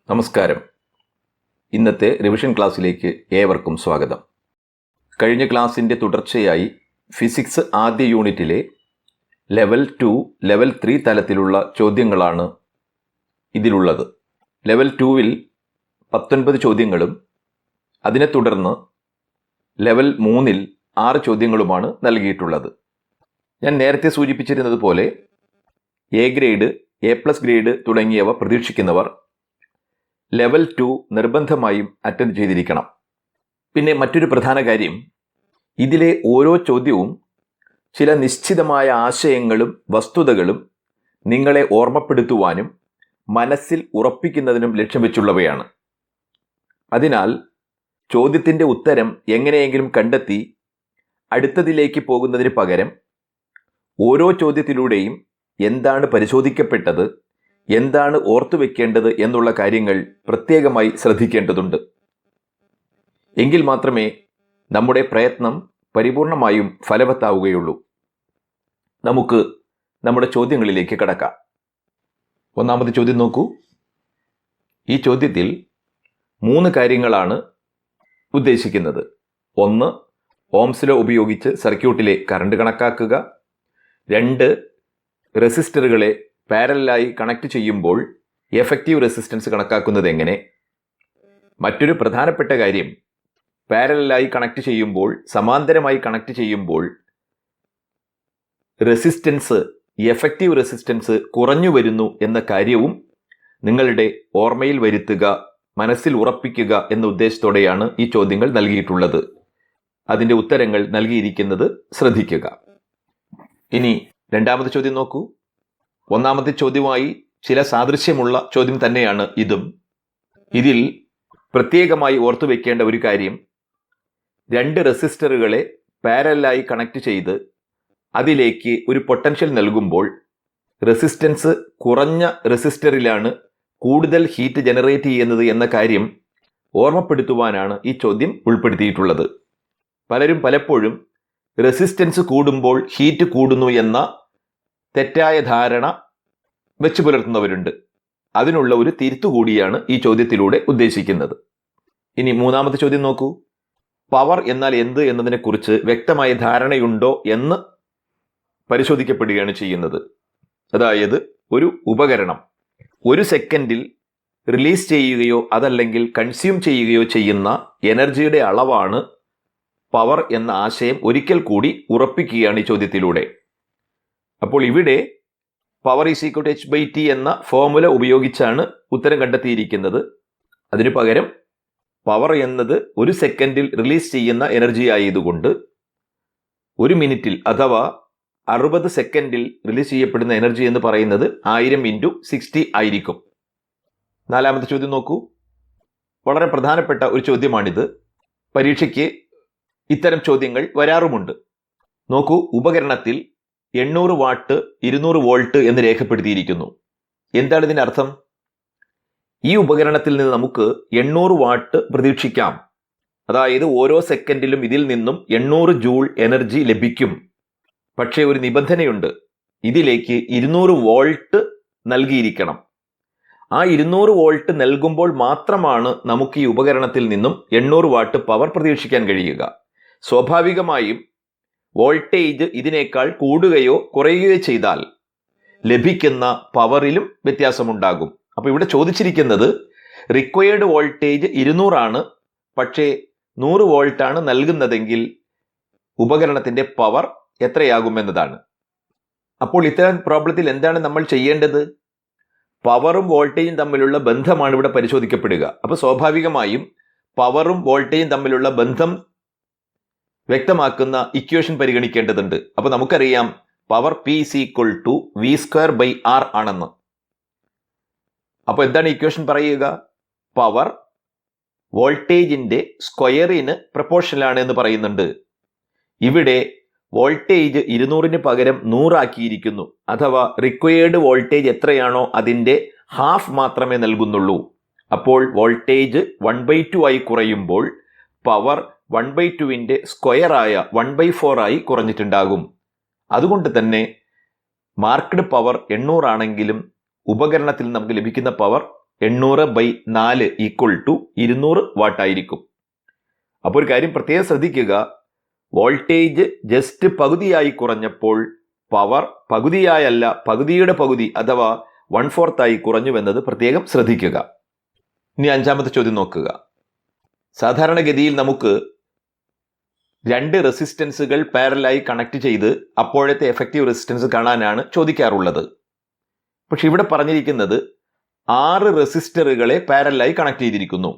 നമസ്കാരം. ഇന്നത്തെ റിവിഷൻ ക്ലാസ്സിലേക്ക് ഏവർക്കും സ്വാഗതം. കഴിഞ്ഞ ക്ലാസ്സിൻ്റെ തുടർച്ചയായി ഫിസിക്സ് ആദ്യ യൂണിറ്റിലെ ലെവൽ 2, ലെവൽ 3 തലത്തിലുള്ള ചോദ്യങ്ങളാണ് ഇതിലുള്ളത്. ലെവൽ 2-ൽ 19 ചോദ്യങ്ങളും അതിനെ തുടർന്ന് ലെവൽ 3-ൽ 6 ചോദ്യങ്ങളുമാണ് നൽകിയിട്ടുള്ളത്. ഞാൻ നേരത്തെ സൂചിപ്പിച്ചിരുന്നത് പോലെ എ ഗ്രേഡ്, A+ ഗ്രേഡ് തുടങ്ങിയവ പ്രതീക്ഷിക്കുന്നവർ ലെവൽ 2 നിർബന്ധമായും അറ്റൻഡ് ചെയ്തിരിക്കണം. പിന്നെ മറ്റൊരു പ്രധാന കാര്യം, ഇതിലെ ഓരോ ചോദ്യവും ചില നിശ്ചിതമായ ആശയങ്ങളും വസ്തുതകളും നിങ്ങളെ ഓർമ്മപ്പെടുത്തുവാനും മനസ്സിൽ ഉറപ്പിക്കുന്നതിനും ലക്ഷ്യം വെച്ചുള്ളവയാണ്. അതിനാൽ ചോദ്യത്തിൻ്റെ ഉത്തരം എങ്ങനെയെങ്കിലും കണ്ടെത്തി അടുത്തതിലേക്ക് പോകുന്നതിന് പകരം ഓരോ ചോദ്യത്തിലൂടെയും എന്താണ് പരിശോധിക്കപ്പെട്ടത്, എന്താണ് ഓർത്തുവെക്കേണ്ടത് എന്നുള്ള കാര്യങ്ങൾ പ്രത്യേകമായി ശ്രദ്ധിക്കേണ്ടതുണ്ട്. എങ്കിൽ മാത്രമേ നമ്മുടെ പ്രയത്നം പരിപൂർണമായും ഫലവത്താവുകയുള്ളൂ. നമുക്ക് നമ്മുടെ ചോദ്യങ്ങളിലേക്ക് കടക്കാം. ഒന്നാമത്തെ ചോദ്യം നോക്കൂ. ഈ ചോദ്യത്തിൽ 3 കാര്യങ്ങളാണ് ഉദ്ദേശിക്കുന്നത്. 1, ഓംസ് ലോ ഉപയോഗിച്ച് സർക്യൂട്ടിലെ കറണ്ട് കണക്കാക്കുക. 2, റെസിസ്റ്ററുകളെ പാരലലായി കണക്ട് ചെയ്യുമ്പോൾ എഫക്റ്റീവ് റെസിസ്റ്റൻസ് കണക്കാക്കുന്നത് എങ്ങനെ. മറ്റൊരു പ്രധാനപ്പെട്ട കാര്യം, പാരലലായി കണക്ട് ചെയ്യുമ്പോൾ, സമാന്തരമായി കണക്ട് ചെയ്യുമ്പോൾ റെസിസ്റ്റൻസ്, എഫക്റ്റീവ് റെസിസ്റ്റൻസ് കുറഞ്ഞു വരുന്നു എന്ന കാര്യവും നിങ്ങളുടെ ഓർമ്മയിൽ വരുത്തുക, മനസ്സിൽ ഉറപ്പിക്കുക എന്ന ഉദ്ദേശത്തോടെയാണ് ഈ ചോദ്യങ്ങൾ നൽകിയിട്ടുള്ളത്. അതിൻ്റെ ഉത്തരങ്ങൾ നൽകിയിരിക്കുന്നത് ശ്രദ്ധിക്കുക. ഇനി രണ്ടാമത്തെ ചോദ്യം നോക്കൂ. ഒന്നാമത്തെ ചോദ്യവുമായി ചില സാദൃശ്യമുള്ള ചോദ്യം തന്നെയാണ് ഇതും. ഇതിൽ പ്രത്യേകമായി ഓർത്തുവെക്കേണ്ട ഒരു കാര്യം, 2 റെസിസ്റ്ററുകളെ പാരലലായി കണക്ട് ചെയ്ത് അതിലേക്ക് ഒരു പൊട്ടൻഷ്യൽ നൽകുമ്പോൾ റെസിസ്റ്റൻസ് കുറഞ്ഞ റെസിസ്റ്ററിലാണ് കൂടുതൽ ഹീറ്റ് ജനറേറ്റ് ചെയ്യുന്നത് എന്ന കാര്യം ഓർമ്മപ്പെടുത്തുവാനാണ് ഈ ചോദ്യം ഉൾപ്പെടുത്തിയിട്ടുള്ളത്. പലരും പലപ്പോഴും റെസിസ്റ്റൻസ് കൂടുമ്പോൾ ഹീറ്റ് കൂടുന്നു എന്ന തെറ്റായ ധാരണ വെച്ചു പുലർത്തുന്നവരുണ്ട്. അതിനുള്ള ഒരു തിരുത്തുകൂടിയാണ് ഈ ചോദ്യത്തിലൂടെ ഉദ്ദേശിക്കുന്നത്. ഇനി മൂന്നാമത്തെ ചോദ്യം നോക്കൂ. പവർ എന്നാൽ എന്ത് എന്നതിനെക്കുറിച്ച് വ്യക്തമായ ധാരണയുണ്ടോ എന്ന് പരിശോധിക്കപ്പെടുകയാണ് ചെയ്യുന്നത്. അതായത് ഒരു ഉപകരണം 1 സെക്കൻഡിൽ റിലീസ് ചെയ്യുകയോ അതല്ലെങ്കിൽ കൺസ്യൂം ചെയ്യുകയോ ചെയ്യുന്ന എനർജിയുടെ അളവാണ് പവർ എന്ന ആശയം ഒരിക്കൽ കൂടി ഉറപ്പിക്കുകയാണ് ഈ ചോദ്യത്തിലൂടെ. അപ്പോൾ ഇവിടെ പവർ =h/t എന്ന ഫോർമുല ഉപയോഗിച്ചാണ് ഉത്തരം കണ്ടെത്തിയിരിക്കുന്നത്. അതിനു പകരം പവർ എന്നത് 1 സെക്കൻഡിൽ റിലീസ് ചെയ്യുന്ന എനർജി ആയതുകൊണ്ട് 1 മിനിറ്റിൽ അഥവാ 60 സെക്കൻഡിൽ റിലീസ് ചെയ്യപ്പെടുന്ന എനർജി എന്ന് പറയുന്നത് 1000 × 60 ആയിരിക്കും. നാലാമത്തെ ചോദ്യം നോക്കൂ. വളരെ പ്രധാനപ്പെട്ട ഒരു ചോദ്യമാണിത്. പരീക്ഷയ്ക്ക് ഇത്തരം ചോദ്യങ്ങൾ വരാറുമുണ്ട്. നോക്കൂ, ഉപകരണത്തിൽ 800 വാട്ട് 200 വോൾട്ട് എന്ന് രേഖപ്പെടുത്തിയിരിക്കുന്നു. എന്താണ് ഇതിൻ്റെ അർത്ഥം? ഈ ഉപകരണത്തിൽ നിന്ന് നമുക്ക് 800 വാട്ട് പ്രതീക്ഷിക്കാം. അതായത് ഓരോ സെക്കൻഡിലും ഇതിൽ നിന്നും 800 ജൂൾ എനർജി ലഭിക്കും. പക്ഷേ ഒരു നിബന്ധനയുണ്ട്, ഇതിലേക്ക് 200 വോൾട്ട് നൽകിയിരിക്കണം. ആ 200 വോൾട്ട് നൽകുമ്പോൾ മാത്രമാണ് നമുക്ക് ഈ ഉപകരണത്തിൽ നിന്നും 800 വാട്ട് പവർ പ്രതീക്ഷിക്കാൻ കഴിയുക. സ്വാഭാവികമായും വോൾട്ടേജ് ഇതിനേക്കാൾ കൂടുകയോ കുറയുകയോ ചെയ്താൽ ലഭിക്കുന്ന പവറിലും വ്യത്യാസമുണ്ടാകും. അപ്പോൾ ഇവിടെ ചോദിച്ചിരിക്കുന്നത് റിക്വയർഡ് വോൾട്ടേജ് 200 ആണ്, പക്ഷേ 100 വോൾട്ടാണ് നൽകുന്നതെങ്കിൽ ഉപകരണത്തിൻ്റെ പവർ എത്രയാകുമെന്നതാണ്. അപ്പോൾ ഇത്തരം പ്രോബ്ലത്തിൽ എന്താണ് നമ്മൾ ചെയ്യേണ്ടത്? പവറും വോൾട്ടേജും തമ്മിലുള്ള ബന്ധമാണ് ഇവിടെ പരിശോധിക്കപ്പെടുക. അപ്പോൾ സ്വാഭാവികമായും പവറും വോൾട്ടേജും തമ്മിലുള്ള ബന്ധം വ്യക്തമാക്കുന്ന ഇക്വേഷൻ പരിഗണിക്കേണ്ടതുണ്ട്. അപ്പോൾ നമുക്കറിയാം പവർ P = V²/R ആണെന്ന്. അപ്പോൾ എന്താണ് ഇക്വേഷൻ പറയുക? പവർ വോൾട്ടേജിൻ്റെ സ്ക്വയറിന് പ്രപ്പോർഷണലാണ് എന്ന് പറയുന്നുണ്ട്. ഇവിടെ വോൾട്ടേജ് 200-ന് പകരം 100 ആക്കിയിരിക്കുന്നു. അഥവാ റിക്വയർഡ് വോൾട്ടേജ് എത്രയാണോ അതിൻ്റെ ഹാഫ് മാത്രമേ നൽകുന്നുള്ളൂ. അപ്പോൾ വോൾട്ടേജ് 1/2 ആയി കുറയുമ്പോൾ പവർ 1/2-ന്റെ സ്ക്വയറായ 1/4 ആയി കുറഞ്ഞിട്ടുണ്ടാകും. അതുകൊണ്ട് തന്നെ മാർക്ക്ഡ് പവർ 800 ആണെങ്കിലും ഉപകരണത്തിൽ നമുക്ക് ലഭിക്കുന്ന പവർ 800/4 = 200 വാട്ട് ആയിരിക്കും. അപ്പോൾ ഒരു കാര്യം പ്രത്യേകം ശ്രദ്ധിക്കുക, വോൾട്ടേജ് ജസ്റ്റ് പകുതിയായി കുറഞ്ഞപ്പോൾ പവർ പകുതിയായല്ല പകുതിയുടെ പകുതി അഥവാ 1/4 കുറഞ്ഞുവെന്നത് പ്രത്യേകം ശ്രദ്ധിക്കുക. ഇനി 5ാമത്തെ ചോദ്യം നോക്കുക. സാധാരണഗതിയിൽ നമുക്ക് 2 റെസിസ്റ്റൻസുകൾ പാരലായി കണക്ട് ചെയ്ത് അപ്പോഴത്തെ എഫക്റ്റീവ് റെസിസ്റ്റൻസ് കാണാനാണ് ചോദിക്കാറുള്ളത്. പക്ഷെ ഇവിടെ പറഞ്ഞിരിക്കുന്നത് 6 റെസിസ്റ്ററുകളെ പാരലായി കണക്ട് ചെയ്തിരിക്കുന്നു.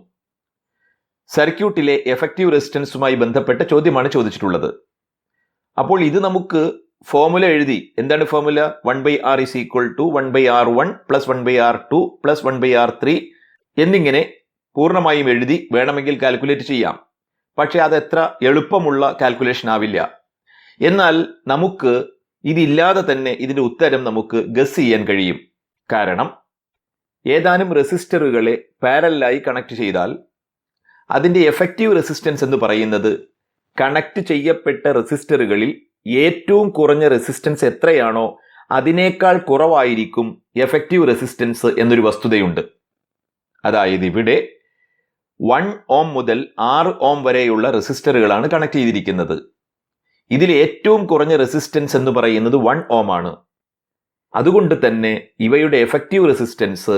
സർക്യൂട്ടിലെ എഫക്റ്റീവ് റെസിസ്റ്റൻസുമായി ബന്ധപ്പെട്ട ചോദ്യമാണ് ചോദിച്ചിട്ടുള്ളത്. അപ്പോൾ ഇത് നമുക്ക് ഫോർമുല എഴുതി, എന്താണ് formula? 1/R = 1/R1 + 1/R2 + 1/R3 എന്നിങ്ങനെ പൂർണ്ണമായും എഴുതി വേണമെങ്കിൽ കാൽക്കുലേറ്റ് ചെയ്യാം. പക്ഷെ അതെത്ര എളുപ്പമുള്ള കാൽക്കുലേഷൻ ആവില്ല. എന്നാൽ നമുക്ക് ഇതില്ലാതെ തന്നെ ഇതിന്റെ ഉത്തരം നമുക്ക് ഗസ് ചെയ്യാൻ കഴിയും. കാരണം ഏതാനും റെസിസ്റ്ററുകളെ പാരലായി കണക്ട് ചെയ്താൽ അതിന്റെ എഫക്റ്റീവ് റെസിസ്റ്റൻസ് എന്ന് പറയുന്നത് കണക്ട് ചെയ്യപ്പെട്ട റെസിസ്റ്ററുകളിൽ ഏറ്റവും കുറഞ്ഞ റെസിസ്റ്റൻസ് എത്രയാണോ അതിനേക്കാൾ കുറവായിരിക്കും എഫക്റ്റീവ് റെസിസ്റ്റൻസ് എന്നൊരു വസ്തുതയുണ്ട്. അതായത് ഇവിടെ 1 ഓം മുതൽ 6 ഓം വരെയുള്ള റെസിസ്റ്ററുകളാണ് കണക്ട് ചെയ്തിരിക്കുന്നത്. ഇതിൽ ഏറ്റവും കുറഞ്ഞ റെസിസ്റ്റൻസ് എന്ന് പറയുന്നത് 1 ഓം ആണ്. അതുകൊണ്ട് തന്നെ ഇവയുടെ എഫക്റ്റീവ് റെസിസ്റ്റൻസ്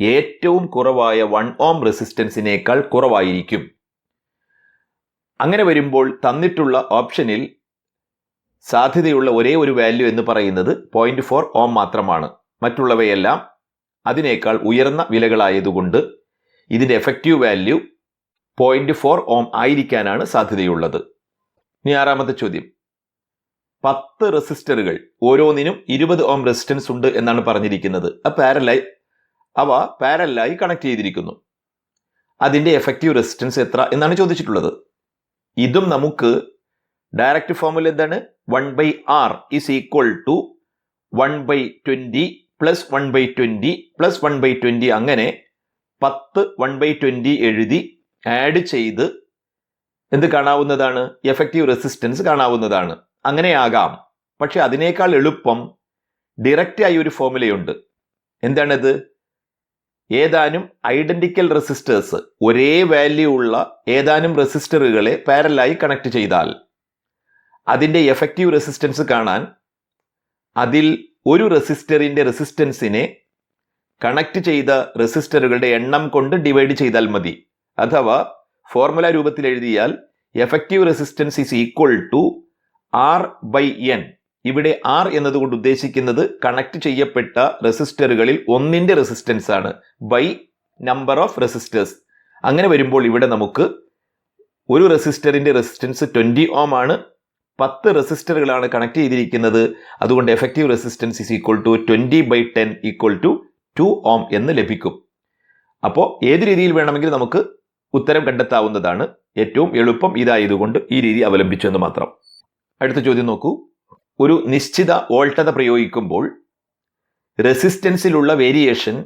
ഏറ്റവും കുറവായ 1 ഓം റെസിസ്റ്റൻസിനേക്കാൾ കുറവായിരിക്കും. അങ്ങനെ വരുമ്പോൾ തന്നിട്ടുള്ള ഓപ്ഷനിൽ സാധ്യതയുള്ള ഒരേ ഒരു വാല്യൂ എന്ന് പറയുന്നത് 0.4 ഓം മാത്രമാണ്. മറ്റുള്ളവയെല്ലാം അതിനേക്കാൾ ഉയർന്ന വിലകളായതുകൊണ്ട് ഇതിന്റെ എഫക്റ്റീവ് വാല്യൂ 0.4 ഓം ആയിരിക്കാനാണ് സാധ്യതയുള്ളത്. ഇനി 6ാമത്തെ ചോദ്യം. 10 റെസിസ്റ്ററുകൾ ഓരോന്നിനും 20 ഓം റെസിസ്റ്റൻസ് ഉണ്ട് എന്നാണ് പറഞ്ഞിരിക്കുന്നത്. അവ പാരലായി കണക്ട് ചെയ്തിരിക്കുന്നു. അതിന്റെ എഫക്റ്റീവ് റെസിസ്റ്റൻസ് എത്ര എന്നാണ് ചോദിച്ചിട്ടുള്ളത്. ഇതും നമുക്ക് ഡയറക്റ്റ് ഫോർമുല എന്താണ്? 1/R = 1/20 + 1/20 + 1/20 അങ്ങനെ 10 1/20 എഴുതി ആഡ് ചെയ്ത് എന്ത് കാണാവുന്നതാണ്? എഫക്റ്റീവ് റെസിസ്റ്റൻസ് കാണാവുന്നതാണ്. അങ്ങനെയാകാം. പക്ഷെ അതിനേക്കാൾ എളുപ്പം ഡയറക്റ്റ് ആയി ഒരു ഫോർമുലയുണ്ട്. എന്താണത്? ഏതാനും ഐഡന്റിക്കൽ റെസിസ്റ്റേഴ്സ്, ഒരേ വാല്യൂ ഉള്ള ഏതാനും റെസിസ്റ്ററുകളെ പാരലായി കണക്ട് ചെയ്താൽ അതിന്റെ എഫക്റ്റീവ് റെസിസ്റ്റൻസ് കാണാൻ അതിൽ ഒരു റെസിസ്റ്ററിന്റെ റെസിസ്റ്റൻസിനെ കണക്ട് ചെയ്ത റെസിസ്റ്ററുകളുടെ എണ്ണം കൊണ്ട് ഡിവൈഡ് ചെയ്താൽ മതി. അഥവാ ഫോർമുല രൂപത്തിൽ എഴുതിയാൽ എഫക്റ്റീവ് റെസിസ്റ്റൻസ് = R/N. ഇവിടെ R എന്നതുകൊണ്ട് ഉദ്ദേശിക്കുന്നത് കണക്ട് ചെയ്യപ്പെട്ട റെസിസ്റ്ററുകളിൽ ഒന്നിന്റെ റെസിസ്റ്റൻസ് ആണ്, ബൈ നമ്പർ ഓഫ് റെസിസ്റ്റേഴ്സ്. അങ്ങനെ വരുമ്പോൾ ഇവിടെ നമുക്ക് ഒരു റെസിസ്റ്ററിന്റെ റെസിസ്റ്റൻസ് 20 ഓം ആണ്. 10 റെസിസ്റ്ററുകളാണ് കണക്ട് ചെയ്തിരിക്കുന്നത്. അതുകൊണ്ട് എഫക്റ്റീവ് റെസിസ്റ്റൻസ് = 20/10 = 2 ഓം എന്ന് ലഭിക്കും. അപ്പോൾ ഏത് രീതിയിൽ വേണമെങ്കിലും നമുക്ക് ഉത്തരം കണ്ടെത്താവുന്നതാണ്. ഏറ്റവും എളുപ്പം ഇതായതുകൊണ്ട് ഈ രീതി അവലംബിച്ചു എന്ന് മാത്രം. അടുത്ത ചോദ്യം നോക്കൂ. ഒരു നിശ്ചിത വോൾട്ടത പ്രയോഗിക്കുമ്പോൾ റെസിസ്റ്റൻസിലുള്ള വേരിയേഷൻ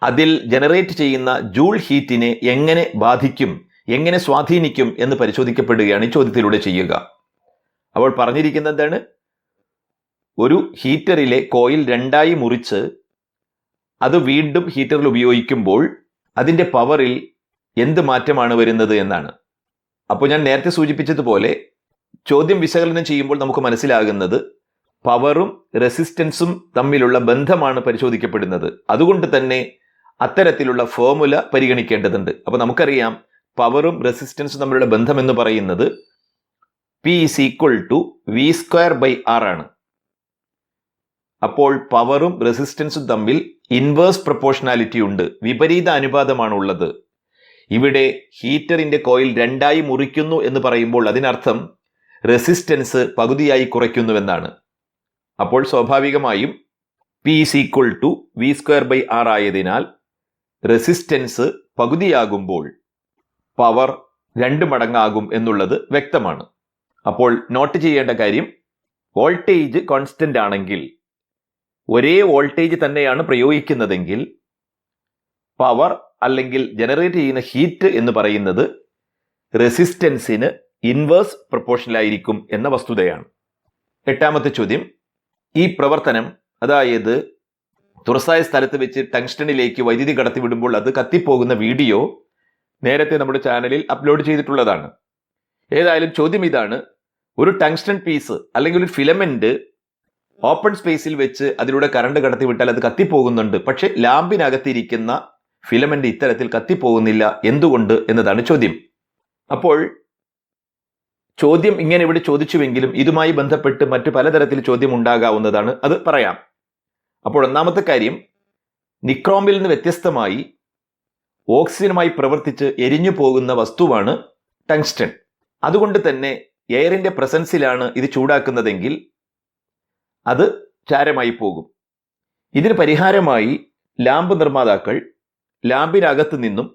അതിൽ ജനറേറ്റ് ചെയ്യുന്ന ജൂൾ ഹീറ്റിനെ എങ്ങനെ ബാധിക്കും, എങ്ങനെ സ്വാധീനിക്കും എന്ന് പരിശോധിക്കപ്പെടുകയാണ് ഈ ചോദ്യത്തിലൂടെ ചെയ്യുക. അപ്പോൾ പറഞ്ഞിരിക്കുന്നത് എന്താണ്? ഒരു ഹീറ്ററിലെ കോയിൽ 2ആയി മുറിച്ച് അത് വീണ്ടും ഹീറ്ററിൽ ഉപയോഗിക്കുമ്പോൾ അതിന്റെ പവറിൽ എന്ത് മാറ്റമാണ് വരുന്നത് എന്നാണ്. അപ്പോൾ ഞാൻ നേരത്തെ സൂചിപ്പിച്ചതുപോലെ ചോദ്യം വിശകലനം ചെയ്യുമ്പോൾ നമുക്ക് മനസ്സിലാകുന്നത് പവറും റെസിസ്റ്റൻസും തമ്മിലുള്ള ബന്ധമാണ് പരിശോധിക്കപ്പെടുന്നത്. അതുകൊണ്ട് തന്നെ അത്തരത്തിലുള്ള ഫോർമുല പരിഗണിക്കേണ്ടതുണ്ട്. അപ്പോൾ നമുക്കറിയാം പവറും റെസിസ്റ്റൻസും തമ്മിലുള്ള ബന്ധം എന്ന് പറയുന്നത് P = V²/R ആണ്. അപ്പോൾ പവറും റെസിസ്റ്റൻസും തമ്മിൽ ഇൻവേഴ്സ് പ്രൊപ്പോർഷണാലിറ്റി ഉണ്ട്, വിപരീത അനുപാതമാണ് ഉള്ളത്. ഇവിടെ ഹീറ്ററിന്റെ കോയിൽ 2ആയി മുറിക്കുന്നു എന്ന് പറയുമ്പോൾ അതിനർത്ഥം റെസിസ്റ്റൻസ് പകുതിയായി കുറയ്ക്കുന്നുവെന്നാണ്. അപ്പോൾ സ്വാഭാവികമായും P = V²/R ആയതിനാൽ റെസിസ്റ്റൻസ് പകുതിയാകുമ്പോൾ പവർ 2 മടങ്ങാകും എന്നുള്ളത് വ്യക്തമാണ്. അപ്പോൾ നോട്ട് ചെയ്യേണ്ട കാര്യം, വോൾട്ടേജ് കോൺസ്റ്റന്റ് ആണെങ്കിൽ, ഒരേ വോൾട്ടേജ് തന്നെയാണ് പ്രയോഗിക്കുന്നതെങ്കിൽ പവർ അല്ലെങ്കിൽ ജനറേറ്റ് ചെയ്യുന്ന ഹീറ്റ് എന്ന് പറയുന്നത് റെസിസ്റ്റൻസിന് ഇൻവേഴ്സ് പ്രൊപ്പോർഷനിലായിരിക്കും എന്ന വസ്തുതയാണ്. 8ാമത്തെ ചോദ്യം. ഈ പ്രവർത്തനം, അതായത് തുറസായ സ്ഥലത്ത് വെച്ച് ടങ്സ്റ്റണിലേക്ക് വൈദ്യുതി കടത്തിവിടുമ്പോൾ അത് കത്തിപ്പോകുന്ന വീഡിയോ നേരത്തെ നമ്മുടെ ചാനലിൽ അപ്ലോഡ് ചെയ്തിട്ടുള്ളതാണ്. ഏതായാലും ചോദ്യം ഇതാണ്, ഒരു ടങ്സ്റ്റൺ പീസ് അല്ലെങ്കിൽ ഒരു ഫിലമെന്റ് ഓപ്പൺ സ്പേസിൽ വെച്ച് അതിലൂടെ കറണ്ട് കടത്തിവിട്ടാൽ അത് കത്തിപ്പോകുന്നുണ്ട്, പക്ഷെ ലാമ്പിനകത്തിരിക്കുന്ന ഫിലമെന്റ് ഇത്തരത്തിൽ കത്തിപ്പോകുന്നില്ല, എന്തുകൊണ്ട് എന്നതാണ് ചോദ്യം. അപ്പോൾ ചോദ്യം ഇങ്ങനെ ഇവിടെ ചോദിച്ചുവെങ്കിലും ഇതുമായി ബന്ധപ്പെട്ട് മറ്റു പലതരത്തിൽ ചോദ്യം ഉണ്ടാകാവുന്നതാണ്, അത് പറയാം. അപ്പോൾ ഒന്നാമത്തെ കാര്യം, നിക്രോമിൽ നിന്ന് വ്യത്യസ്തമായി ഓക്സിജനുമായി പ്രവർത്തിച്ച് എരിഞ്ഞു പോകുന്ന വസ്തുവാണ് ടങ്സ്റ്റൺ. അതുകൊണ്ട് തന്നെ എയറിന്റെ പ്രസൻസിലാണ് ഇത് ചൂടാക്കുന്നതെങ്കിൽ അത് ചാരമായി പോകും. ഇതിന് പരിഹാരമായി ലാമ്പ് നിർമ്മാതാക്കൾ ലാമ്പിനകത്ത് നിന്നും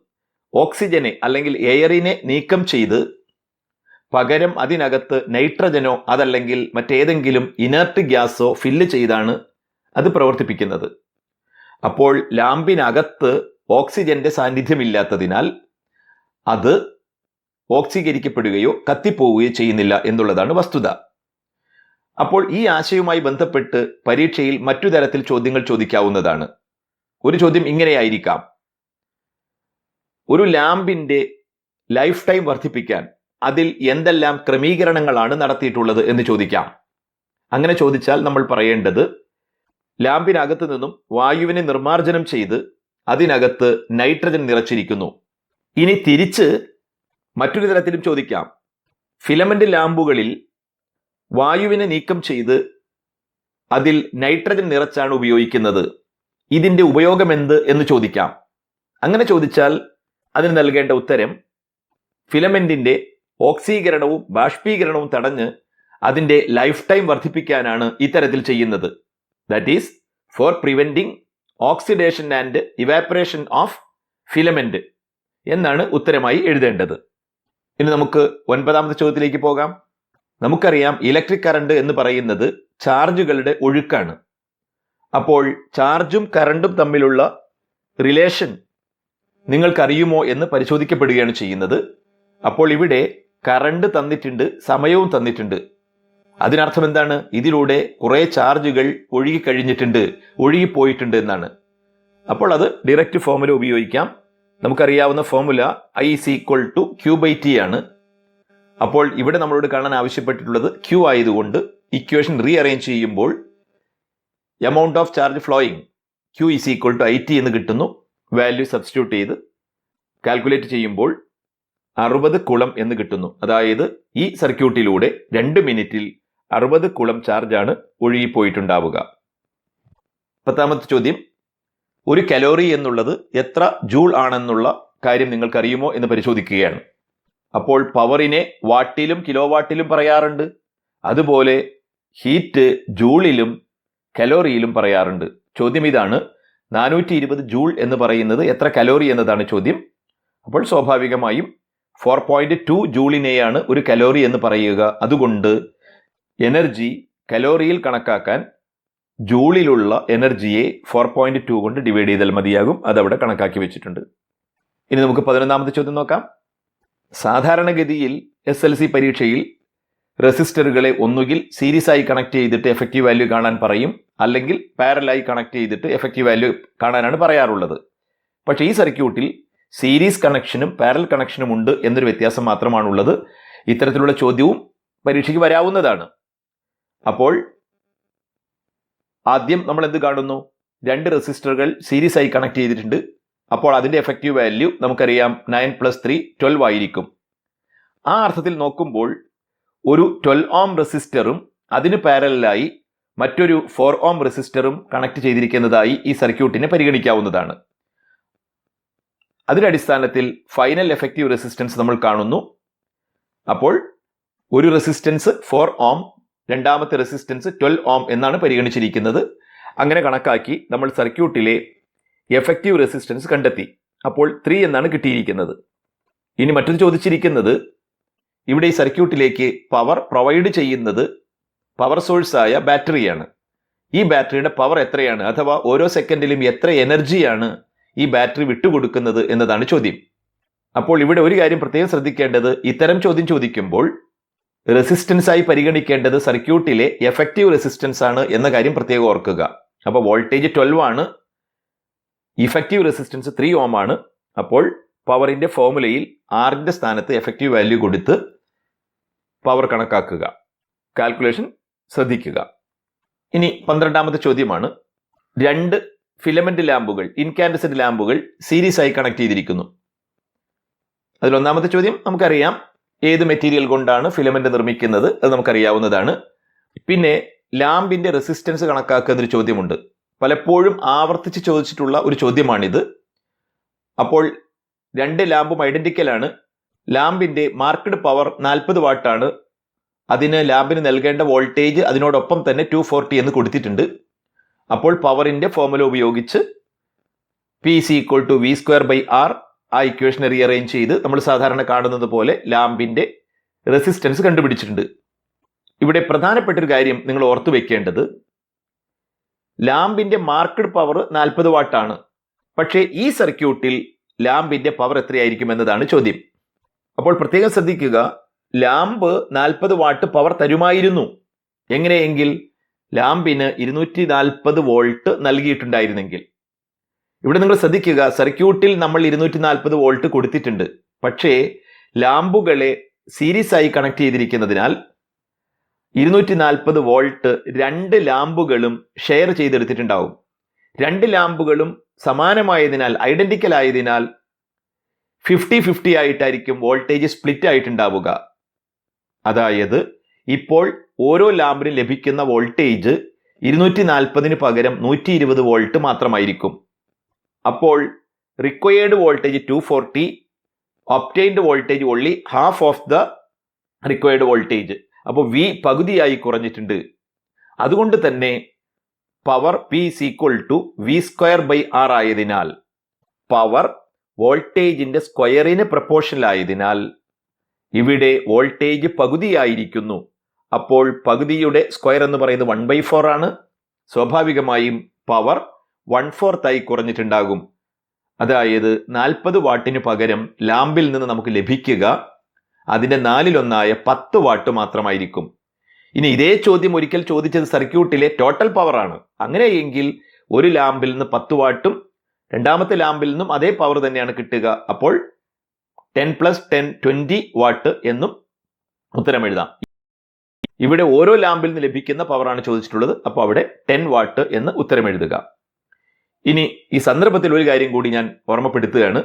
ഓക്സിജനെ അല്ലെങ്കിൽ എയറിനെ നീക്കം ചെയ്ത് പകരം അതിനകത്ത് നൈട്രജനോ അതല്ലെങ്കിൽ മറ്റേതെങ്കിലും ഇനർട്ട് ഗ്യാസോ ഫില്ല് ചെയ്താണ് അത് പ്രവർത്തിപ്പിക്കുന്നത്. അപ്പോൾ ലാമ്പിനകത്ത് ഓക്സിജന്റെ സാന്നിധ്യമില്ലാത്തതിനാൽ അത് ഓക്സീകരിക്കപ്പെടുകയോ കത്തിപ്പോവുകയോ ചെയ്യുന്നില്ല എന്നുള്ളതാണ് വസ്തുത. അപ്പോൾ ഈ ആശയവുമായി ബന്ധപ്പെട്ട് പരീക്ഷയിൽ മറ്റു തരത്തിൽ ചോദ്യങ്ങൾ ചോദിക്കാവുന്നതാണ്. ഒരു ചോദ്യം ഇങ്ങനെയായിരിക്കാം, ഒരു ലാമ്പിന്റെ ലൈഫ് ടൈം വർദ്ധിപ്പിക്കാൻ അതിൽ എന്തെല്ലാം ക്രമീകരണങ്ങളാണ് നടത്തിയിട്ടുള്ളത് എന്ന് ചോദിക്കാം. അങ്ങനെ ചോദിച്ചാൽ നമ്മൾ പറയേണ്ടത്, ലാമ്പിനകത്ത് നിന്നും വായുവിനെ നിർമ്മാർജ്ജനം ചെയ്ത് അതിനകത്ത് നൈട്രജൻ നിറച്ചിരിക്കുന്നു. ഇനി തിരിച്ച് മറ്റൊരു തരത്തിലും ചോദിക്കാം, ഫിലമെന്റ് ലാമ്പുകളിൽ വായുവിനെ നീക്കം ചെയ്ത് അതിൽ നൈട്രജൻ നിറച്ചാണ് ഉപയോഗിക്കുന്നത്, ഇതിന്റെ ഉപയോഗം എന്ത് എന്ന് ചോദിക്കാം. അങ്ങനെ ചോദിച്ചാൽ അതിന് നൽകേണ്ട ഉത്തരം, ഫിലമെന്റിന്റെ ഓക്സീകരണവും ബാഷ്പീകരണവും തടഞ്ഞ് അതിന്റെ ലൈഫ് ടൈം വർദ്ധിപ്പിക്കാനാണ് ഇത്തരത്തിൽ ചെയ്യുന്നത്. That is for preventing oxidation and evaporation of filament എന്നാണ് ഉത്തരമായി എഴുതേണ്ടത്. ഇനി നമുക്ക് 9ാമത്തെ ചോദ്യത്തിലേക്ക് പോകാം. നമുക്കറിയാം, ഇലക്ട്രിക് കറണ്ട് എന്ന് പറയുന്നത് ചാർജുകളുടെ ഒഴുക്കാണ്. അപ്പോൾ ചാർജും കറണ്ടും തമ്മിലുള്ള റിലേഷൻ നിങ്ങൾക്കറിയുമോ എന്ന് പരിശോധിക്കപ്പെടുകയാണ് ചെയ്യുന്നത്. അപ്പോൾ ഇവിടെ കറണ്ട് തന്നിട്ടുണ്ട്, സമയവും തന്നിട്ടുണ്ട്. അതിനർത്ഥം എന്താണ്? ഇതിലൂടെ കുറെ ചാർജുകൾ ഒഴുകിക്കഴിഞ്ഞിട്ടുണ്ട്, ഒഴുകിപ്പോയിട്ടുണ്ട് എന്നാണ്. അപ്പോൾ അത് ഡയറക്റ്റ് ഫോർമുല ഉപയോഗിക്കാം. നമുക്കറിയാവുന്ന ഫോർമുല I=Q/T ആണ്. അപ്പോൾ ഇവിടെ നമ്മളോട് കാണാൻ ആവശ്യപ്പെട്ടിട്ടുള്ളത് Q ആയതുകൊണ്ട് ഇക്വേഷൻ റീഅറേഞ്ച് ചെയ്യുമ്പോൾ amount of charge flowing Q=IT എന്ന് കിട്ടുന്നു. വാല്യൂ സബ്സ്റ്റിറ്റ്യൂട്ട് ചെയ്ത് കാൽക്കുലേറ്റ് ചെയ്യുമ്പോൾ 60 കുളം എന്ന് കിട്ടുന്നു. അതായത് ഈ സർക്യൂട്ടിലൂടെ 2 മിനിറ്റിൽ 60 കുളം ചാർജാണ് ഒഴുകിപ്പോയിട്ടുണ്ടാവുക. 10ാമത്തെ ചോദ്യം, ഒരു കലോറി എന്നുള്ളത് എത്ര ജൂൾ ആണെന്നുള്ള കാര്യം നിങ്ങൾക്കറിയുമോ എന്ന് പരിശോധിക്കുകയാണ്. അപ്പോൾ പവറിനെ വാട്ടിലും കിലോ വാട്ടിലും പറയാറുണ്ട്, അതുപോലെ ഹീറ്റ് ജൂളിലും കലോറിയിലും പറയാറുണ്ട്. ചോദ്യം ഇതാണ്, 420 ജൂൾ എന്ന് പറയുന്നത് എത്ര കലോറി എന്നതാണ് ചോദ്യം. അപ്പോൾ സ്വാഭാവികമായും 4.2 ജൂളിനെയാണ് ഒരു കലോറി എന്ന് പറയുക. അതുകൊണ്ട് എനർജി കലോറിയിൽ കണക്കാക്കാൻ ജൂളിലുള്ള എനർജിയെ 4.2 കൊണ്ട് ഡിവൈഡ് ചെയ്താൽ മതിയാകും. അതവിടെ കണക്കാക്കി വെച്ചിട്ടുണ്ട്. ഇനി നമുക്ക് 11ാമത്തെ ചോദ്യം നോക്കാം. സാധാരണഗതിയിൽ SLC പരീക്ഷയിൽ റെസിസ്റ്ററുകളെ ഒന്നുകിൽ സീരീസ് ആയി കണക്ട് ചെയ്തിട്ട് എഫക്റ്റീവ് വാല്യൂ കാണാൻ പറയും, അല്ലെങ്കിൽ പാരലായി കണക്ട് ചെയ്തിട്ട് എഫക്റ്റീവ് വാല്യൂ കാണാനാണ് പറയാറുള്ളത്. പക്ഷേ ഈ സർക്യൂട്ടിൽ സീരീസ് കണക്ഷനും പാരൽ കണക്ഷനും ഉണ്ട് എന്നൊരു വ്യത്യാസം മാത്രമാണുള്ളത്. ഇത്തരത്തിലുള്ള ചോദ്യവും പരീക്ഷയ്ക്ക് വരാവുന്നതാണ്. അപ്പോൾ ആദ്യം നമ്മൾ എന്ത് കാണുന്നു? 2 റെസിസ്റ്ററുകൾ സീരീസ് ആയി കണക്ട് ചെയ്തിട്ടുണ്ട്. അപ്പോൾ അതിന്റെ എഫക്റ്റീവ് വാല്യൂ നമുക്കറിയാം 9 + 3 12 ആയിരിക്കും. ആ അർത്ഥത്തിൽ നോക്കുമ്പോൾ ഒരു 12 ഓം റെസിസ്റ്ററും അതിന് പാരലായി മറ്റൊരു 4 ഓം റെസിസ്റ്ററും കണക്ട് ചെയ്തിരിക്കുന്നതായി ഈ സർക്യൂട്ടിനെ പരിഗണിക്കാവുന്നതാണ്. അതിന്റെ അടിസ്ഥാനത്തിൽ ഫൈനൽ എഫക്റ്റീവ് റെസിസ്റ്റൻസ് നമ്മൾ കാണുന്നു. അപ്പോൾ ഒരു റെസിസ്റ്റൻസ് 4 ഓം, രണ്ടാമത്തെ റെസിസ്റ്റൻസ് 12 ഓം എന്നാണ് പരിഗണിച്ചിരിക്കുന്നത്. അങ്ങനെ കണക്കാക്കി നമ്മൾ സർക്യൂട്ടിലെ എഫക്റ്റീവ് റെസിസ്റ്റൻസ് കണ്ടെത്തി. അപ്പോൾ 3 എന്നാണ് കിട്ടിയിരിക്കുന്നത്. ഇനി മറ്റൊരു ചോദിച്ചിരിക്കുന്നത്, ഇവിടെ ഈ സർക്യൂട്ടിലേക്ക് പവർ പ്രൊവൈഡ് ചെയ്യുന്നത് പവർ സോഴ്സായ ബാറ്ററിയാണ്. ഈ ബാറ്ററിയുടെ പവർ എത്രയാണ്, അഥവാ ഓരോ സെക്കൻഡിലും എത്ര എനർജിയാണ് ഈ ബാറ്ററി വിട്ടുകൊടുക്കുന്നത് എന്നതാണ് ചോദ്യം. അപ്പോൾ ഇവിടെ ഒരു കാര്യം പ്രത്യേകം ശ്രദ്ധിക്കേണ്ടത്, ഇത്തരം ചോദ്യം ചോദിക്കുമ്പോൾ റെസിസ്റ്റൻസ് ആയി പരിഗണിക്കേണ്ടത് സർക്യൂട്ടിലെ എഫക്റ്റീവ് റെസിസ്റ്റൻസ് ആണ് എന്ന കാര്യം പ്രത്യേകം ഓർക്കുക. അപ്പോൾ വോൾട്ടേജ് 12 ആണ്, ഇഫക്റ്റീവ് റെസിസ്റ്റൻസ് 3 ഓം ആണ്. അപ്പോൾ പവറിന്റെ ഫോർമുലയിൽ ആറിന്റെ സ്ഥാനത്ത് എഫക്റ്റീവ് വാല്യൂ കൊടുത്ത് പവർ കണക്കാക്കുക. കാൽക്കുലേഷൻ ശ്രദ്ധിക്കുക. ഇനി 12ാമത്തെ ചോദ്യമാണ്. 2 ഫിലമെന്റ് ലാമ്പുകൾ, ഇൻകാൻഡസെന്റ് ലാമ്പുകൾ സീരീസ് ആയി കണക്ട് ചെയ്തിരിക്കുന്നു. അതിൽ ഒന്നാമത്തെ ചോദ്യം നമുക്കറിയാം, ഏത് മെറ്റീരിയൽ കൊണ്ടാണ് ഫിലമെന്റ് നിർമ്മിക്കുന്നത്, അത് നമുക്കറിയാവുന്നതാണ്. പിന്നെ ലാമ്പിന്റെ റെസിസ്റ്റൻസ് കണക്കാക്കുക എന്നൊരു ചോദ്യമുണ്ട്. പലപ്പോഴും ആവർത്തിച്ച് ചോദിച്ചിട്ടുള്ള ഒരു ചോദ്യമാണിത്. അപ്പോൾ 2 ലാമ്പും ഐഡന്റിക്കലാണ്. ലാമ്പിന്റെ മാർക്ക്ഡ് പവർ 40 വാട്ടാണ്. അതിന് ലാമ്പിന് നൽകേണ്ട വോൾട്ടേജ് അതിനോടൊപ്പം തന്നെ 240 എന്ന് കൊടുത്തിട്ടുണ്ട്. അപ്പോൾ പവറിന്റെ ഫോർമുല ഉപയോഗിച്ച് P = V²/R ആ ഇക്വേഷൻ റീഅറേഞ്ച് ചെയ്ത് നമ്മൾ സാധാരണ കാണുന്നത് പോലെ ലാമ്പിന്റെ റെസിസ്റ്റൻസ് കണ്ടുപിടിച്ചിട്ടുണ്ട്. ഇവിടെ പ്രധാനപ്പെട്ട ഒരു കാര്യം നിങ്ങൾ ഓർത്തു വെക്കേണ്ടത്, ലാമ്പിന്റെ മാർക്ക്ഡ് പവർ 40 വാട്ടാണ്. പക്ഷേ ഈ സർക്യൂട്ടിൽ ലാമ്പിന്റെ പവർ എത്രയായിരിക്കും എന്നതാണ് ചോദ്യം. അപ്പോൾ പ്രത്യേകം ശ്രദ്ധിക്കുക, ലാമ്പ് 40 വാട്ട് പവർ തരുമായിരുന്നു. എങ്ങനെയെങ്കിൽ ലാമ്പിന് 240 വോൾട്ട് നൽകിയിട്ടുണ്ടായിരുന്നെങ്കിൽ. ഇവിടെ നിങ്ങൾ ശ്രദ്ധിക്കുക, സർക്യൂട്ടിൽ നമ്മൾ 240 വോൾട്ട് കൊടുത്തിട്ടുണ്ട്. പക്ഷേ ലാമ്പുകളെ സീരീസ് ആയി കണക്ട് ചെയ്തിരിക്കുന്നതിനാൽ 240 വോൾട്ട് 2 ലാമ്പുകളും ഷെയർ ചെയ്തെടുത്തിട്ടുണ്ടാവും. 2 ലാമ്പുകളും സമാനമായതിനാൽ, ഐഡന്റിക്കൽ ആയതിനാൽ 50-50 ആയിട്ടായിരിക്കും വോൾട്ടേജ് സ്പ്ലിറ്റ് ആയിട്ടുണ്ടാവുക. അതായത് ഇപ്പോൾ ഓരോ ലാമ്പിനും ലഭിക്കുന്ന വോൾട്ടേജ് 240 പകരം 120 വോൾട്ട് മാത്രമായിരിക്കും. അപ്പോൾ required voltage 240, obtained voltage only half of the required voltage. അപ്പോൾ V പകുതിയായി കുറഞ്ഞിട്ടുണ്ട്. അതുകൊണ്ട് തന്നെ പവർ P = V²/R ആയതിനാൽ, പവർ വോൾട്ടേജിന്റെ സ്ക്വയറിന് പ്രപ്പോർഷണൽ ആയതിനാൽ ഇവിടെ വോൾട്ടേജ് പകുതിയായിരിക്കുന്നു. അപ്പോൾ പകുതിയുടെ സ്ക്വയർ എന്ന് പറയുന്നത് 1/4 ആണ്. സ്വാഭാവികമായും പവർ 1/4 ആയി കുറഞ്ഞിട്ടുണ്ടാകും. അതായത് 40 വാട്ടിന് പകരം ലാമ്പിൽ നിന്ന് നമുക്ക് ലഭിക്കുക അതിന്റെ 4/1 10 വാട്ട് മാത്രമായിരിക്കും. ഇനി ഇതേ ചോദ്യം ഒരിക്കൽ ചോദിച്ചത് സർക്യൂട്ടിലെ ടോട്ടൽ പവർ ആണ്. അങ്ങനെയെങ്കിൽ ഒരു ലാമ്പിൽ നിന്ന് 10 വാട്ടും രണ്ടാമത്തെ ലാമ്പിൽ നിന്നും അതേ പവർ തന്നെയാണ് കിട്ടുക. അപ്പോൾ 10 + 10 20 വാട്ട് എന്നും ഉത്തരം എഴുതാം. ഇവിടെ ഓരോ ലാമ്പിൽ നിന്ന് ലഭിക്കുന്ന പവറാണ് ചോദിച്ചിട്ടുള്ളത്. അപ്പോൾ അവിടെ 10 വാട്ട് എന്ന് ഉത്തരം എഴുതുക. ഇനി ഈ സന്ദർഭത്തിൽ ഒരു കാര്യം കൂടി ഞാൻ ഓർമ്മപ്പെടുത്തുകയാണ്.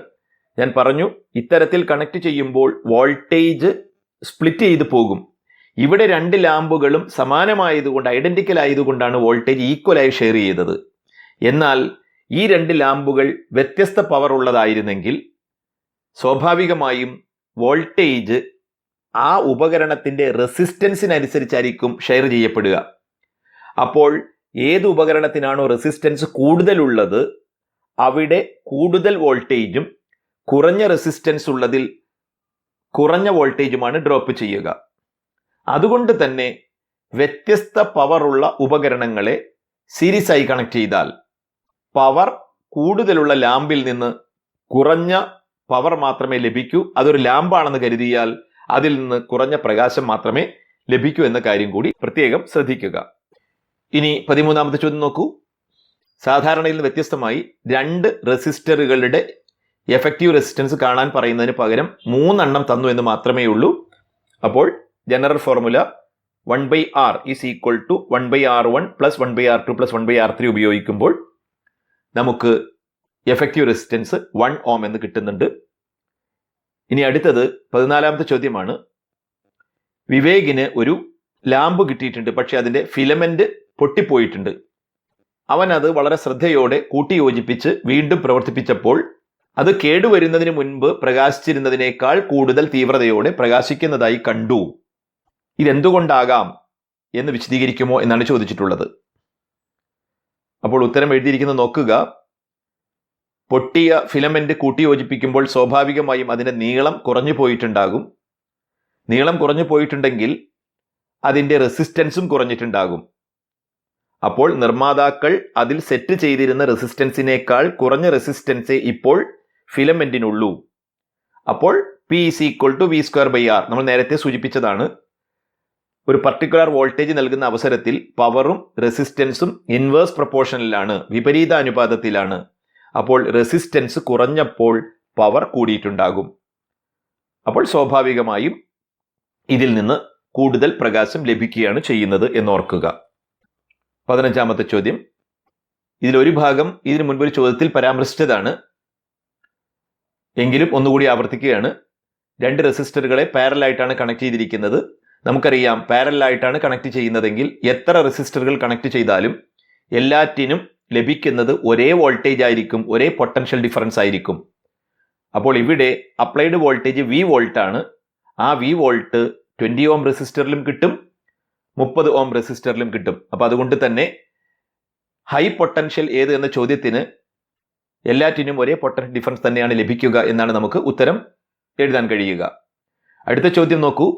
ഞാൻ പറഞ്ഞു, ഇത്തരത്തിൽ കണക്ട് ചെയ്യുമ്പോൾ വോൾട്ടേജ് സ്പ്ലിറ്റ് ചെയ്ത് പോകും. ഇവിടെ 2 ലാമ്പുകളും സമാനമായതുകൊണ്ട്, ഐഡന്റിക്കൽ ആയതുകൊണ്ടാണ് വോൾട്ടേജ് ഈക്വലായി ഷെയർ ചെയ്തത്. എന്നാൽ ഈ 2 ലാമ്പുകൾ വ്യത്യസ്ത പവർ ഉള്ളതായിരുന്നെങ്കിൽ സ്വാഭാവികമായും വോൾട്ടേജ് ആ ഉപകരണത്തിന്റെ റെസിസ്റ്റൻസിനനുസരിച്ചായിരിക്കും ഷെയർ ചെയ്യപ്പെടുക. അപ്പോൾ ഏത് ഉപകരണത്തിനാണോ റെസിസ്റ്റൻസ് കൂടുതലുള്ളത് അവിടെ കൂടുതൽ വോൾട്ടേജും കുറഞ്ഞ റെസിസ്റ്റൻസ് ഉള്ളതിൽ കുറഞ്ഞ വോൾട്ടേജുമാണ് ഡ്രോപ്പ് ചെയ്യുക. അതുകൊണ്ട് തന്നെ വ്യത്യസ്ത പവർ ഉള്ള ഉപകരണങ്ങളെ സീരീസ് ആയി കണക്ട് ചെയ്താൽ പവർ കൂടുതലുള്ള ലാമ്പിൽ നിന്ന് കുറഞ്ഞ പവർ മാത്രമേ ലഭിക്കൂ. അതൊരു ലാമ്പാണെന്ന് കരുതിയാൽ അതിൽ നിന്ന് കുറഞ്ഞ പ്രകാശം മാത്രമേ ലഭിക്കൂ എന്ന കാര്യം കൂടി പ്രത്യേകം ശ്രദ്ധിക്കുക. ഇനി 13ാമത്തെ ചോദ്യം നോക്കൂ. സാധാരണയിൽ നിന്ന് വ്യത്യസ്തമായി 2 റെസിസ്റ്ററുകളുടെ എഫക്റ്റീവ് റെസിസ്റ്റൻസ് കാണാൻ പറയുന്നതിന് പകരം 3 എണ്ണം തന്നു എന്ന് മാത്രമേ ഉള്ളൂ. അപ്പോൾ general formula 1/R = 1/R1 + 1/R2 + 1/R3 ഉപയോഗിക്കുമ്പോൾ നമുക്ക് എഫക്റ്റീവ് റെസിസ്റ്റൻസ് 1 ഓം എന്ന് കിട്ടുന്നുണ്ട്. ഇനി അടുത്തത് 14ാമത്തെ ചോദ്യമാണ്. വിവേകിന് ഒരു ലാമ്പ് കിട്ടിയിട്ടുണ്ട്, പക്ഷെ അതിന്റെ ഫിലമെന്റ് പൊട്ടിപ്പോയിട്ടുണ്ട്. അവൻ അത് വളരെ ശ്രദ്ധയോടെ കൂട്ടിയോജിപ്പിച്ച് വീണ്ടും പ്രവർത്തിപ്പിച്ചപ്പോൾ അത് കേടുവരുന്നതിന് മുൻപ് പ്രകാശിച്ചിരുന്നതിനേക്കാൾ കൂടുതൽ തീവ്രതയോടെ പ്രകാശിക്കുന്നതായി കണ്ടു. ഇതെന്തുകൊണ്ടാകാം എന്ന് വിശദീകരിക്കുമോ എന്നാണ് ചോദിച്ചിട്ടുള്ളത്. അപ്പോൾ ഉത്തരം എഴുതിയിരിക്കുന്നത് നോക്കുക. പൊട്ടിയ ഫിലമെന്റ് കൂട്ടിയോജിപ്പിക്കുമ്പോൾ സ്വാഭാവികമായും അതിന്റെ നീളം കുറഞ്ഞു പോയിട്ടുണ്ടാകും. നീളം കുറഞ്ഞു പോയിട്ടുണ്ടെങ്കിൽ അതിന്റെ റെസിസ്റ്റൻസും കുറഞ്ഞിട്ടുണ്ടാകും. അപ്പോൾ നിർമ്മാതാക്കൾ അതിൽ സെറ്റ് ചെയ്തിരുന്ന റെസിസ്റ്റൻസിനേക്കാൾ കുറഞ്ഞ റെസിസ്റ്റൻസേ ഇപ്പോൾ ഫിലമെന്റിനുള്ളൂ. അപ്പോൾ P = V²/R നമ്മൾ നേരത്തെ സൂചിപ്പിച്ചതാണ്. ഒരു പർട്ടിക്കുലർ വോൾട്ടേജ് നൽകുന്ന അവസരത്തിൽ പവറും റെസിസ്റ്റൻസും ഇൻവേഴ്സ് പ്രൊപ്പോർഷനിലാണ്, വിപരീത അനുപാതത്തിലാണ്. അപ്പോൾ റെസിസ്റ്റൻസ് കുറഞ്ഞപ്പോൾ പവർ കൂടിയിട്ടുണ്ടാകും. അപ്പോൾ സ്വാഭാവികമായും ഇതിൽ നിന്ന് കൂടുതൽ പ്രകാശം ലഭിക്കുകയാണ് ചെയ്യുന്നത് എന്നോർക്കുക. 15ാമത്തെ ചോദ്യം. ഇതിലൊരു ഭാഗം ഇതിനു മുൻപ് ഒരു ചോദ്യത്തിൽ പരാമർശിച്ചതാണ്, എങ്കിലും ഒന്നുകൂടി ആവർത്തിക്കുകയാണ്. 2 റെസിസ്റ്ററുകളെ പാരലായിട്ടാണ് കണക്ട് ചെയ്തിരിക്കുന്നത്. നമുക്കറിയാം, പാരലായിട്ടാണ് കണക്ട് ചെയ്യുന്നതെങ്കിൽ എത്ര റെസിസ്റ്ററുകൾ കണക്ട് ചെയ്താലും എല്ലാറ്റിനും ലഭിക്കുന്നത് ഒരേ വോൾട്ടേജ് ആയിരിക്കും, ഒരേ പൊട്ടൻഷ്യൽ ഡിഫറൻസ് ആയിരിക്കും. അപ്പോൾ ഇവിടെ അപ്ലൈഡ് വോൾട്ടേജ് V വോൾട്ടാണ്. ആ V വോൾട്ട് 20 ഓം റെസിസ്റ്ററിലും കിട്ടും, 30 ഓം റെസിസ്റ്ററിലും കിട്ടും. അപ്പോൾ അതുകൊണ്ട് തന്നെ ഹൈ പൊട്ടൻഷ്യൽ ഏത് എന്ന ചോദ്യത്തിന് എല്ലാറ്റിനും ഒരേ പൊട്ടൻഷ്യൽ ഡിഫറൻസ് തന്നെയാണ് ലഭിക്കുക എന്നാണ് നമുക്ക് ഉത്തരം എഴുതാൻ കഴിയുക. അടുത്ത ചോദ്യം നോക്കൂ.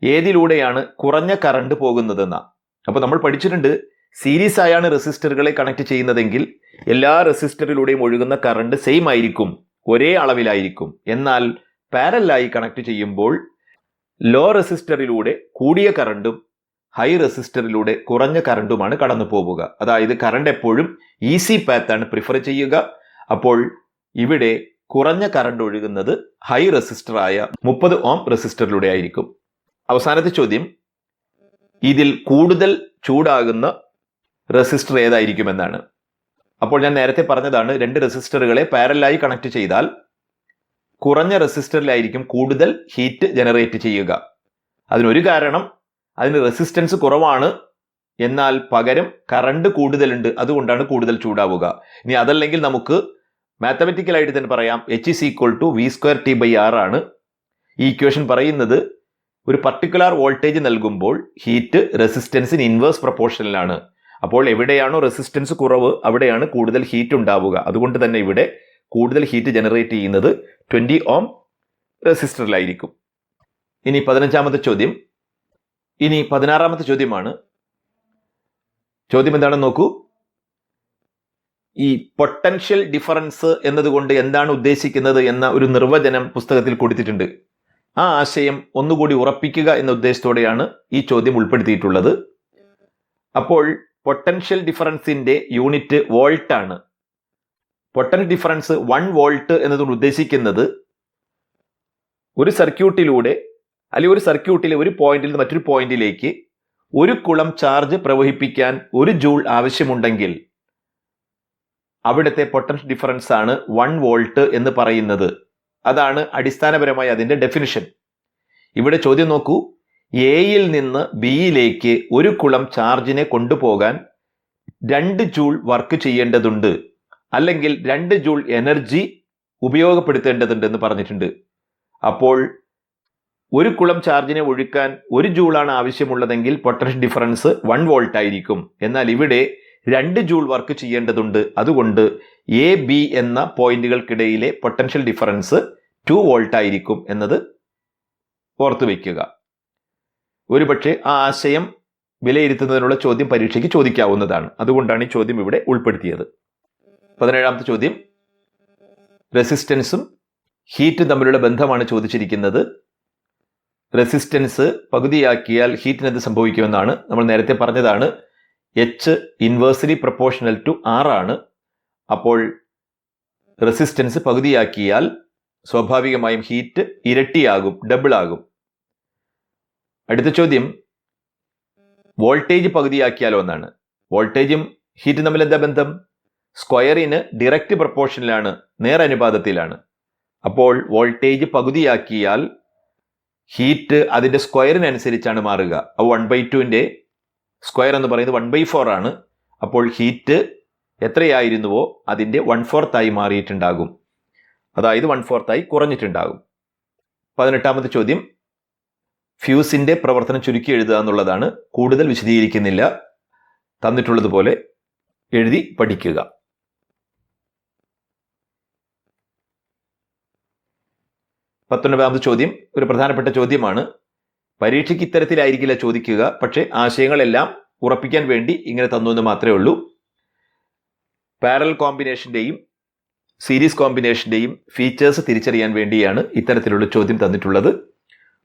ഏതിലൂടെയാണ് കുറഞ്ഞ കറണ്ട് പോകുന്നതെന്ന. അപ്പോൾ നമ്മൾ പഠിച്ചിട്ടുണ്ട്, സീരീസ് ആയാണ് റെസിസ്റ്ററുകളെ കണക്ട് ചെയ്യുന്നതെങ്കിൽ എല്ലാ റെസിസ്റ്ററിലൂടെയും ഒഴുകുന്ന കറണ്ട് സെയിം ആയിരിക്കും, ഒരേ അളവിലായിരിക്കും. എന്നാൽ പാരലായി കണക്ട് ചെയ്യുമ്പോൾ ലോ റെസിസ്റ്ററിലൂടെ കൂടിയ കറണ്ടും ഹൈ റെസിസ്റ്ററിലൂടെ കുറഞ്ഞ കറണ്ടുമാണ് കടന്നു പോവുക. അതായത് കറണ്ട് എപ്പോഴും ഈസി പാത്താണ് പ്രിഫർ ചെയ്യുക. അപ്പോൾ ഇവിടെ കുറഞ്ഞ കറണ്ട് ഒഴുകുന്നത് ഹൈ റെസിസ്റ്ററായ 30 ഓം റെസിസ്റ്ററിലൂടെ ആയിരിക്കും. അവസാനത്തെ ചോദ്യം, ഇതിൽ കൂടുതൽ ചൂടാകുന്ന റെസിസ്റ്റർ ഏതായിരിക്കുമെന്നാണ്. അപ്പോൾ ഞാൻ നേരത്തെ പറഞ്ഞതാണ്, 2 റെസിസ്റ്ററുകളെ പാരലായി കണക്ട് ചെയ്താൽ കുറഞ്ഞ റെസിസ്റ്ററിലായിരിക്കും കൂടുതൽ ഹീറ്റ് ജനറേറ്റ് ചെയ്യുക. അതിനൊരു കാരണം, അതിന് റെസിസ്റ്റൻസ് കുറവാണ്, എന്നാൽ പകരം കറണ്ട് കൂടുതലുണ്ട്, അതുകൊണ്ടാണ് കൂടുതൽ ചൂടാവുക. ഇനി അതല്ലെങ്കിൽ നമുക്ക് മാത്തമെറ്റിക്കലായിട്ട് തന്നെ പറയാം, H=V²T/R ആണ്. ഈ ഇക്വേഷൻ പറയുന്നത് ഒരു പർട്ടിക്കുലർ വോൾട്ടേജ് നൽകുമ്പോൾ ഹീറ്റ് റെസിസ്റ്റൻസിന് ഇൻവേഴ്സ് പ്രൊപ്പോർഷനിലാണ്. അപ്പോൾ എവിടെയാണോ റെസിസ്റ്റൻസ് കുറവ് അവിടെയാണ് കൂടുതൽ ഹീറ്റ് ഉണ്ടാവുക. അതുകൊണ്ട് തന്നെ ഇവിടെ കൂടുതൽ ഹീറ്റ് ജനറേറ്റ് ചെയ്യുന്നത് 20 ഓം റെസിസ്റ്ററിലായിരിക്കും. ഇനി 15ാമത്തെ ചോദ്യം. ഇനി 16ാമത്തെ ചോദ്യമാണ്. ചോദ്യം എന്താണെന്ന് നോക്കൂ. ഈ പൊട്ടൻഷ്യൽ ഡിഫറൻസ് എന്നതുകൊണ്ട് എന്താണ് ഉദ്ദേശിക്കുന്നത് എന്ന ഒരു നിർവചനം പുസ്തകത്തിൽ കൊടുത്തിട്ടുണ്ട്. ആ ആശയം ഒന്നുകൂടി ഉറപ്പിക്കുക എന്ന ഉദ്ദേശത്തോടെയാണ് ഈ ചോദ്യം ഉൾപ്പെടുത്തിയിട്ടുള്ളത്. അപ്പോൾ പൊട്ടൻഷ്യൽ ഡിഫറൻസിന്റെ യൂണിറ്റ് വോൾട്ട് ആണ്. പൊട്ടൻഷ്യൽ ഡിഫറൻസ് 1 വോൾട്ട് എന്നതുകൊണ്ട് ഉദ്ദേശിക്കുന്നത് ഒരു സർക്യൂട്ടിലൂടെ അല്ലെങ്കിൽ ഒരു സർക്യൂട്ടിലെ ഒരു പോയിന്റിൽ നിന്ന് മറ്റൊരു പോയിന്റിലേക്ക് 1 കുളം ചാർജ് പ്രവഹിപ്പിക്കാൻ 1 ജൂൾ ആവശ്യമുണ്ടെങ്കിൽ അവിടുത്തെ പൊട്ടൻഷ്യൽ ഡിഫറൻസ് ആണ് 1 വോൾട്ട് എന്ന് പറയുന്നത്. അതാണ് അടിസ്ഥാനപരമായി അതിന്റെ ഡെഫിനിഷൻ. ഇവിടെ ചോദ്യം നോക്കൂ. എയിൽ നിന്ന് ബിയിലേക്ക് 1 കുളം ചാർജിനെ കൊണ്ടുപോകാൻ 2 ജൂൾ വർക്ക് ചെയ്യേണ്ടതുണ്ട്, അല്ലെങ്കിൽ 2 ജൂൾ എനർജി ഉപയോഗപ്പെടുത്തേണ്ടതുണ്ട് എന്ന് പറഞ്ഞിട്ടുണ്ട്. അപ്പോൾ 1 കുളം ചാർജിനെ ഒഴുക്കാൻ 1 ജൂളാണ് ആവശ്യമുള്ളതെങ്കിൽ പൊട്ടൻഷ്യൽ ഡിഫറൻസ് 1 വോൾട്ട് ആയിരിക്കും. എന്നാൽ ഇവിടെ 2 ജൂൾ വർക്ക് ചെയ്യേണ്ടതുണ്ട്. അതുകൊണ്ട് എ ബി എന്ന പോയിന്റുകൾക്കിടയിലെ പൊട്ടൻഷ്യൽ ഡിഫറൻസ് 2 വോൾട്ട് ആയിരിക്കും എന്നത് ഓർത്തു വയ്ക്കുക. ഒരുപക്ഷെ ആ ആശയം വിലയിരുത്തുന്നതിനുള്ള ചോദ്യം പരീക്ഷയ്ക്ക് ചോദിക്കാവുന്നതാണ്. അതുകൊണ്ടാണ് ഈ ചോദ്യം ഇവിടെ ഉൾപ്പെടുത്തിയത്. 17ാമത്തെ ചോദ്യം. റെസിസ്റ്റൻസും ഹീറ്റും തമ്മിലുള്ള ബന്ധമാണ് ചോദിച്ചിരിക്കുന്നത്. റെസിസ്റ്റൻസ് പകുതിയാക്കിയാൽ ഹീറ്റിന് എന്ത് സംഭവിക്കുമെന്നാണ് നമ്മൾ നേരത്തെ പറഞ്ഞതാണ്. H inversely proportional to R ആണ്. അപ്പോൾ റെസിസ്റ്റൻസ് പകുതിയാക്കിയാൽ സ്വാഭാവികമായും ഹീറ്റ് ഇരട്ടിയാകും, ഡബിൾ ആകും. അടുത്ത ചോദ്യം, വോൾട്ടേജ് പകുതിയാക്കിയാലോ എന്നാണ്. വോൾട്ടേജും ഹീറ്റും തമ്മിൽ എന്താ ബന്ധം? സ്ക്വയറിന് ഡയറക്റ്റ് പ്രൊപ്പോർഷനിലാണ്, നേരനുപാതത്തിലാണ്. അപ്പോൾ വോൾട്ടേജ് പകുതിയാക്കിയാൽ ഹീറ്റ് അതിന്റെ സ്ക്വയറിനനുസരിച്ചാണ് മാറുക. 1/2ന്റെ സ്ക്വയർ എന്ന് പറയുന്നത് 1/4 ആണ്. അപ്പോൾ ഹീറ്റ് എത്രയായിരുന്നുവോ അതിന്റെ 1/4 ആയി മാറിയിട്ടുണ്ടാകും. അതായത് 1/4 ആയി കുറഞ്ഞിട്ടുണ്ടാകും. 18ാമത്തെ ചോദ്യം, ഫ്യൂസിന്റെ പ്രവർത്തനം ചുരുക്കി എഴുതുക എന്നുള്ളതാണ്. കൂടുതൽ വിശദീകരിക്കുന്നില്ല, തന്നിട്ടുള്ളതുപോലെ എഴുതി പഠിക്കുക. 19ാമത്തെ ചോദ്യം ഒരു പ്രധാനപ്പെട്ട ചോദ്യമാണ്. പരീക്ഷയ്ക്ക് ഇത്തരത്തിലായിരിക്കില്ല ചോദിക്കുക, പക്ഷേ ആശയങ്ങളെല്ലാം ഉറപ്പിക്കാൻ വേണ്ടി ഇങ്ങനെ തന്നു എന്ന് മാത്രമേ ഉള്ളൂ. പാരലൽ കോമ്പിനേഷന്റെയും സീരീസ് കോമ്പിനേഷന്റെയും ഫീച്ചേഴ്സ് തിരിച്ചറിയാൻ വേണ്ടിയാണ് ഇത്തരത്തിലുള്ള ചോദ്യം തന്നിട്ടുള്ളത്.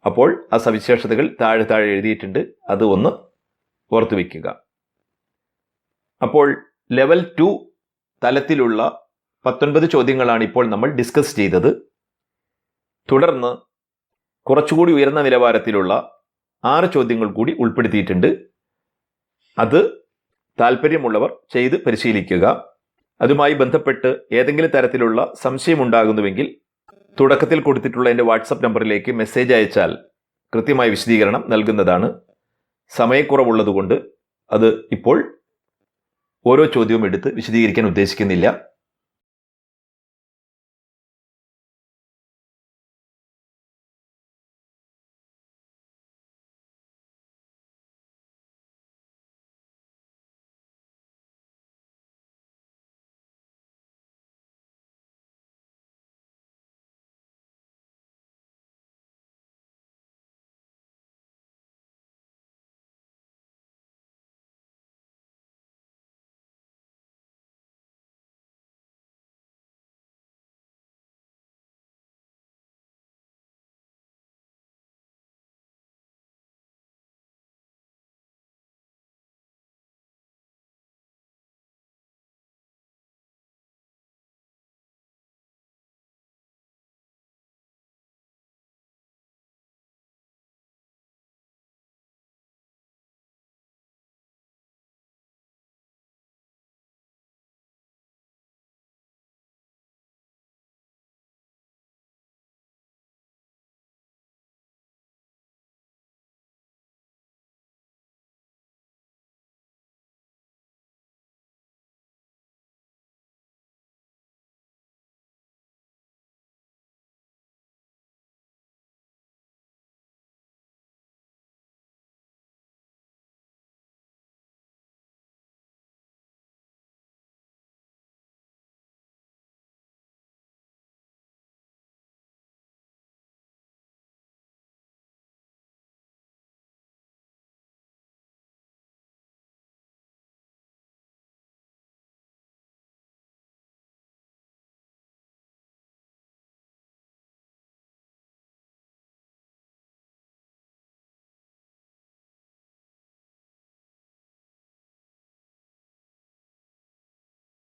അപ്പോൾ ആ സവിശേഷതകൾ താഴെ എഴുതിയിട്ടുണ്ട്, അത് ഒന്ന് ഓർത്തു വയ്ക്കുക. അപ്പോൾ ലെവൽ 2 തലത്തിലുള്ള 19 ചോദ്യങ്ങളാണ് ഇപ്പോൾ നമ്മൾ ഡിസ്കസ് ചെയ്തത്. തുടർന്ന് കുറച്ചുകൂടി ഉയർന്ന നിലവാരത്തിലുള്ള 6 ചോദ്യങ്ങൾ കൂടി ഉൾപ്പെടുത്തിയിട്ടുണ്ട്. അത് താല്പര്യമുള്ളവർ ചെയ്ത് പരിശീലിക്കുക. അതുമായി ബന്ധപ്പെട്ട് ഏതെങ്കിലും തരത്തിലുള്ള സംശയമുണ്ടാകുന്നുവെങ്കിൽ തുടക്കത്തിൽ കൊടുത്തിട്ടുള്ള എൻ്റെ വാട്സപ്പ് നമ്പറിലേക്ക് മെസ്സേജ് അയച്ചാൽ കൃത്യമായ വിശദീകരണം നൽകുന്നതാണ്. സമയക്കുറവുള്ളതുകൊണ്ട് അത് ഇപ്പോൾ ഓരോ ചോദ്യവും എടുത്ത് വിശദീകരിക്കാൻ ഉദ്ദേശിക്കുന്നില്ല.